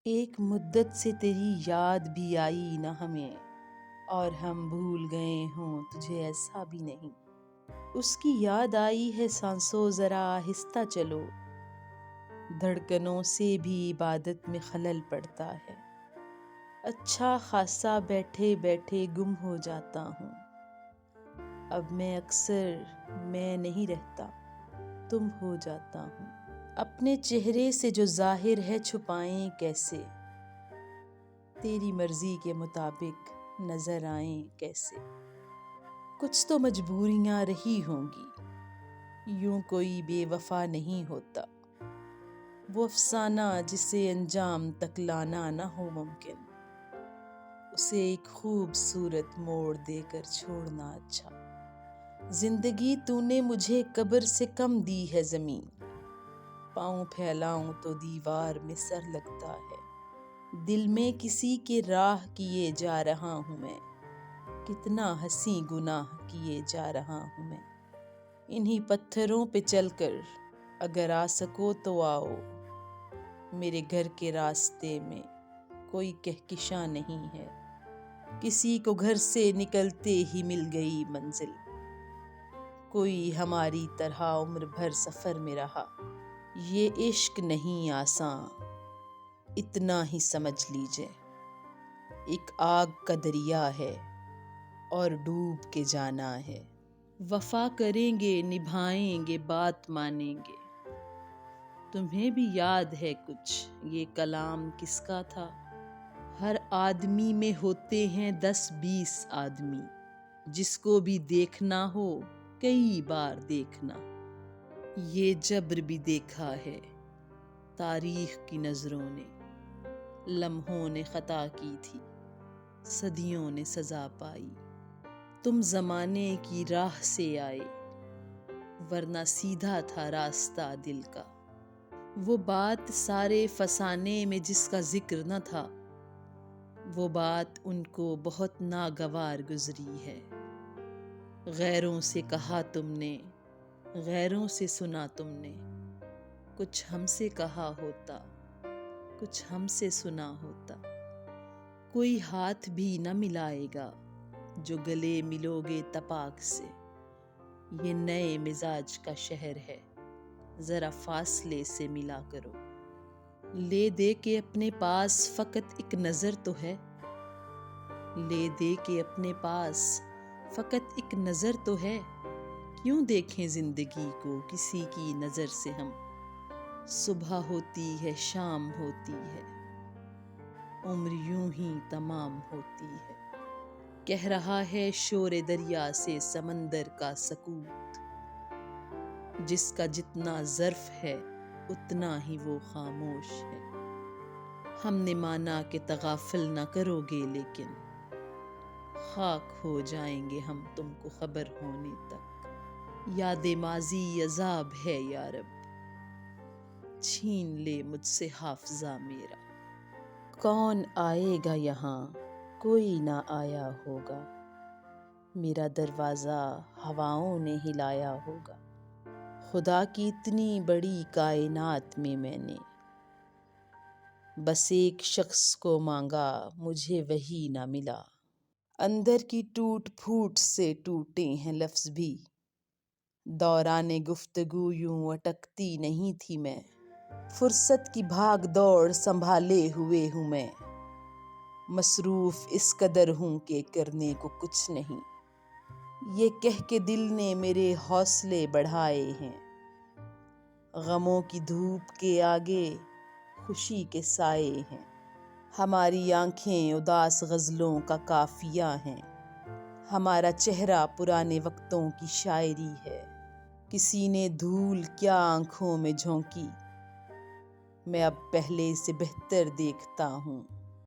ایک مدت سے تیری یاد بھی آئی نہ ہمیں، اور ہم بھول گئے ہوں تجھے ایسا بھی نہیں۔ اس کی یاد آئی ہے سانسوں ذرا آہستہ چلو، دھڑکنوں سے بھی عبادت میں خلل پڑتا ہے۔ اچھا خاصا بیٹھے بیٹھے گم ہو جاتا ہوں، اب میں اکثر میں نہیں رہتا، تم ہو جاتا ہوں۔ اپنے چہرے سے جو ظاہر ہے چھپائیں کیسے، تیری مرضی کے مطابق نظر آئیں کیسے۔ کچھ تو مجبوریاں رہی ہوں گی، یوں کوئی بے وفا نہیں ہوتا۔ وہ افسانہ جسے انجام تک لانا نہ ہو ممکن، اسے ایک خوبصورت موڑ دے کر چھوڑنا اچھا۔ زندگی تو نے مجھے قبر سے کم دی ہے زمین، پاؤں پھیلاؤں تو دیوار میں سر لگتا ہے۔ دل میں کسی کے راہ کیے جا رہا ہوں میں، کتنا حسین گناہ کیے جا رہا ہوں میں۔ انہی پتھروں پہ چل کر اگر آ سکو تو آؤ، میرے گھر کے راستے میں کوئی کہکشاں نہیں ہے، کسی کو گھر سے نکلتے ہی مل گئی منزل۔ کوئی ہماری طرح عمر بھر سفر میں رہا، یہ عشق نہیں آساں، اتنا ہی سمجھ لیجے۔ ایک آگ کا دریا ہے اور ڈوب کے جانا ہے۔ وفا کریں گے نبھائیں گے بات مانیں گے۔ تمہیں بھی یاد ہے کچھ یہ کلام کس کا تھا؟ ہر آدمی میں ہوتے ہیں 10-20 آدمی، جس کو بھی دیکھنا ہو کئی بار دیکھنا۔ یہ جبر بھی دیکھا ہے تاریخ کی نظروں نے، لمحوں نے خطا کی تھی، صدیوں نے سزا پائی۔ تم زمانے کی راہ سے آئے، ورنہ سیدھا تھا راستہ دل کا۔ وہ بات سارے فسانے میں جس کا ذکر نہ تھا، وہ بات ان کو بہت ناگوار گزری ہے۔ غیروں سے کہا تم نے، غیروں سے سنا تم نے، کچھ ہم سے کہا ہوتا، کچھ ہم سے سنا ہوتا۔ کوئی ہاتھ بھی نہ ملائے گا جو گلے ملو گے تپاک سے۔ یہ نئے مزاج کا شہر ہے، ذرا فاصلے سے ملا کرو۔ لے دے کے اپنے پاس فقط ایک نظر تو ہے، لے دے کے اپنے پاس فقط ایک نظر تو ہے۔ کیوں دیکھیں زندگی کو کسی کی نظر سے ہم؟ صبح ہوتی ہے شام ہوتی ہے، عمر یوں ہی تمام ہوتی ہے۔ کہہ رہا ہے شور دریا سے سمندر کا سکوت، جس کا جتنا ظرف ہے اتنا ہی وہ خاموش ہے۔ ہم نے مانا کہ تغافل نہ کرو گے، لیکن خاک ہو جائیں گے ہم تم کو خبر ہونے تک۔ یاد ماضی عذاب ہے یا رب، چھین لے مجھ سے حافظہ میرا۔ کون آئے گا یہاں، کوئی نہ آیا ہوگا، میرا دروازہ ہواؤں نے ہلایا ہوگا۔ خدا کی اتنی بڑی کائنات میں نے بس ایک شخص کو مانگا، مجھے وہی نہ ملا۔ اندر کی ٹوٹ پھوٹ سے ٹوٹے ہیں لفظ بھی، دوران گفتگو یوں اٹکتی نہیں تھی میں۔ فرصت کی بھاگ دوڑ سنبھالے ہوئے ہوں میں، مصروف اس قدر ہوں کہ کرنے کو کچھ نہیں۔ یہ کہہ کے دل نے میرے حوصلے بڑھائے ہیں، غموں کی دھوپ کے آگے خوشی کے سائے ہیں۔ ہماری آنکھیں اداس غزلوں کا قافیہ ہیں، ہمارا چہرہ پرانے وقتوں کی شاعری ہے۔ کسی نے دھول کیا آنکھوں میں جھونکی، میں اب پہلے سے بہتر دیکھتا ہوں۔